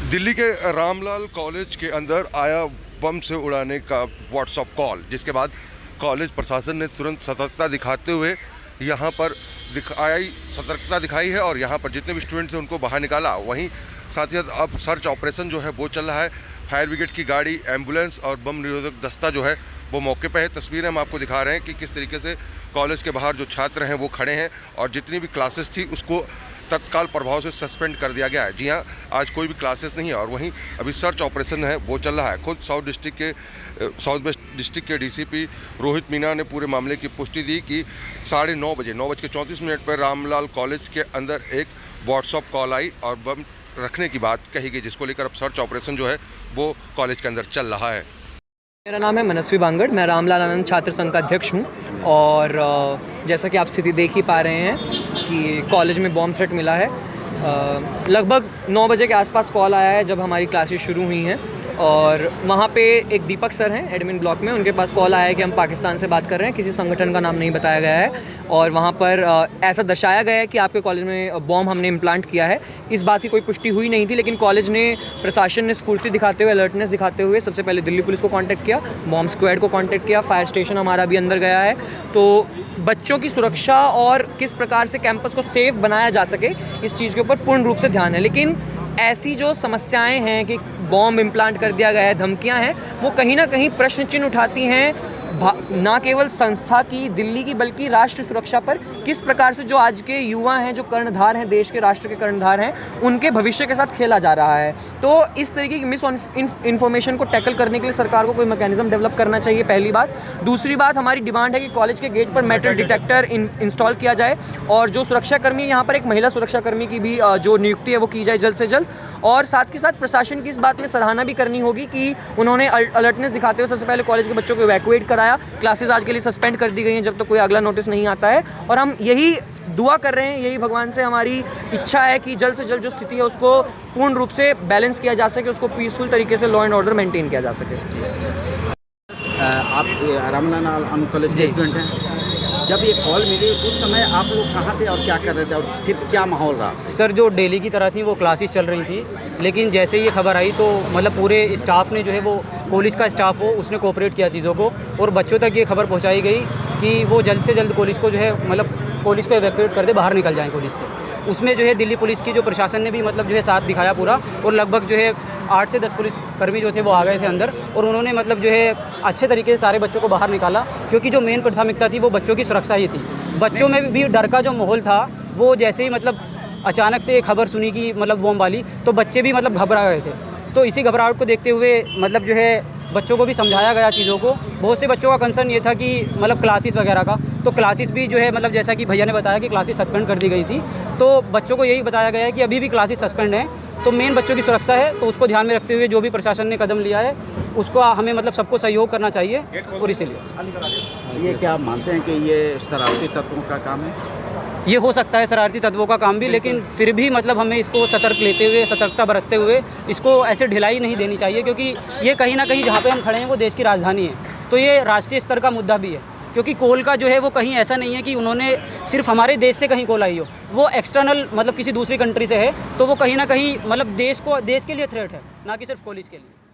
दिल्ली के रामलाल कॉलेज के अंदर आया बम से उड़ाने का व्हाट्सएप कॉल, जिसके बाद कॉलेज प्रशासन ने तुरंत सतर्कता दिखाते हुए यहाँ पर सतर्कता दिखाई है और यहाँ पर जितने भी स्टूडेंट्स हैं उनको बाहर निकाला। वहीं साथ ही साथ अब सर्च ऑपरेशन जो है वो चल रहा है। फायर ब्रिगेड की गाड़ी, एम्बुलेंस और बम निरोधक दस्ता जो है वो मौके पर है। तस्वीरें हम आपको दिखा रहे हैं कि किस तरीके से कॉलेज के बाहर जो छात्र हैं वो खड़े हैं और जितनी भी क्लासेस थी उसको तत्काल प्रभाव से सस्पेंड कर दिया गया है। जी हाँ, आज कोई भी क्लासेस नहीं है और वहीं अभी सर्च ऑपरेशन है वो चल रहा है। खुद साउथ वेस्ट डिस्ट्रिक्ट के डीसीपी रोहित मीना ने पूरे मामले की पुष्टि दी कि 9:30 बजे 9:34 पर रामलाल कॉलेज के अंदर एक व्हाट्सएप कॉल आई और बम रखने की बात कही गई, जिसको लेकर अब सर्च ऑपरेशन जो है वो कॉलेज के अंदर चल रहा है। मेरा नाम है मनस्वी बांगड़, मैं रामलाल आनंद छात्र संघ का अध्यक्ष हूँ और जैसा कि आप स्थिति देख ही पा रहे हैं कि कॉलेज में बॉम्ब थ्रेट मिला है। लगभग 9 बजे के आसपास कॉल आया है जब हमारी क्लासेस शुरू हुई हैं और वहाँ पे एक दीपक सर हैं एडमिन ब्लॉक में, उनके पास कॉल आया है कि हम पाकिस्तान से बात कर रहे हैं, किसी संगठन का नाम नहीं बताया गया है और वहाँ पर ऐसा दर्शाया गया है कि आपके कॉलेज में बॉम्ब हमने इम्प्लांट किया है। इस बात की कोई पुष्टि हुई नहीं थी, लेकिन कॉलेज ने, प्रशासन ने स्फूर्ति दिखाते हुए, अलर्टनेस दिखाते हुए सबसे पहले दिल्ली पुलिस को कॉन्टैक्ट किया, बॉम्ब स्क्वाड को कॉन्टैक्ट किया, फायर स्टेशन हमारा भी अंदर गया है। तो बच्चों की सुरक्षा और किस प्रकार से कैंपस को सेफ बनाया जा सके इस चीज़ के ऊपर पूर्ण रूप से ध्यान है। लेकिन ऐसी जो समस्याएं हैं कि बॉम्ब इम्प्लांट कर दिया गया है, धमकियां हैं, वो कहीं ना कहीं प्रश्न चिन्ह उठाती हैं ना केवल संस्था की, दिल्ली की, बल्कि राष्ट्र सुरक्षा पर। किस प्रकार से जो आज के युवा हैं, जो कर्णधार हैं, देश के राष्ट्र के कर्णधार हैं, उनके भविष्य के साथ खेला जा रहा है। तो इस तरीके की मिस इन्फॉर्मेशन को टैकल करने के लिए सरकार को कोई मैकेनिज्म डेवलप करना चाहिए, पहली बात। दूसरी बात, हमारी डिमांड है कि कॉलेज के गेट पर मेटल डिटेक्टर इंस्टॉल किया जाए और जो सुरक्षाकर्मी, यहाँ पर एक महिला सुरक्षाकर्मी की भी जो नियुक्ति है वो की जाए जल्द से जल्द। और साथ के साथ प्रशासन की इस बात में सराहना भी करनी होगी कि उन्होंने अलर्टनेस दिखाते हुए सबसे पहले कॉलेज के बच्चों को इवैक्यूएट कराया। क्लासेस आज के लिए सस्पेंड कर दी गई हैं जब तक कोई अगला नोटिस नहीं आता है और हम यही दुआ कर रहे हैं, यही भगवान से हमारी इच्छा है कि जल्द से जल्द जो स्थिति है उसको पूर्ण रूप से बैलेंस किया जा सके, उसको पीसफुल तरीके से लॉ एंड ऑर्डर मेंटेन किया जा सके। आप रामलाल आनंद कॉलेज के स्टूडेंट हैं। जब ये कॉल मिली उस समय आप लोग कहाँ थे और क्या कर रहे थे और फिर क्या माहौल रहा? सर, जो डेली की तरह थी वो क्लासेस चल रही थी, लेकिन जैसे ये खबर आई तो मतलब पूरे स्टाफ ने जो है, वो कॉलेज का स्टाफ हो, उसने कोऑपरेट किया चीज़ों को और बच्चों तक ये खबर पहुंचाई गई कि वो जल्द से जल्द कॉलेज को जो है, मतलब कॉलेज को इवैक्यूएट कर दे, बाहर निकल जाएँ कॉलेज से। उसमें जो है दिल्ली पुलिस की जो प्रशासन ने भी मतलब जो है साथ दिखाया पूरा और लगभग जो है 8 से 10 पुलिसकर्मी जो थे वो आ गए थे अंदर और उन्होंने मतलब जो है अच्छे तरीके से सारे बच्चों को बाहर निकाला, क्योंकि जो मेन प्राथमिकता थी वो बच्चों की सुरक्षा ही थी। बच्चों में भी डर का जो माहौल था, वो जैसे ही मतलब अचानक से एक खबर सुनी कि मतलब बॉम्ब वाली, तो बच्चे भी मतलब घबरा गए थे। तो इसी घबराहट को देखते हुए मतलब जो है बच्चों को भी समझाया गया चीज़ों को। बहुत से बच्चों का कंसर्न ये था कि मतलब क्लासेस वगैरह का, तो क्लासेस भी जो है मतलब जैसा कि भैया ने बताया कि क्लासेस सस्पेंड कर दी गई थी, तो बच्चों को यही बताया गया है कि अभी भी क्लासेस सस्पेंड हैं, तो मेन बच्चों की सुरक्षा है, तो उसको ध्यान में रखते हुए जो भी प्रशासन ने कदम लिया है उसको हमें मतलब सबको सहयोग करना चाहिए। और इसीलिए ये क्या आप मानते हैं कि ये शरारती तत्वों का काम है? ये हो सकता है शरारती तत्वों का काम भी, लेकिन फिर भी मतलब हमें इसको सतर्कता बरतते हुए इसको ऐसे ढिलाई नहीं देनी चाहिए, क्योंकि ये कहीं ना कहीं जहाँ पे हम खड़े हैं वो देश की राजधानी है, तो ये राष्ट्रीय स्तर का मुद्दा भी है। क्योंकि कोल का जो है वो कहीं ऐसा नहीं है कि उन्होंने सिर्फ हमारे देश से कहीं कोल आई हो, वो एक्सटर्नल मतलब किसी दूसरी कंट्री से है, तो वो कहीं ना कहीं मतलब देश के लिए थ्रेट है, ना कि सिर्फ कॉलेज के लिए।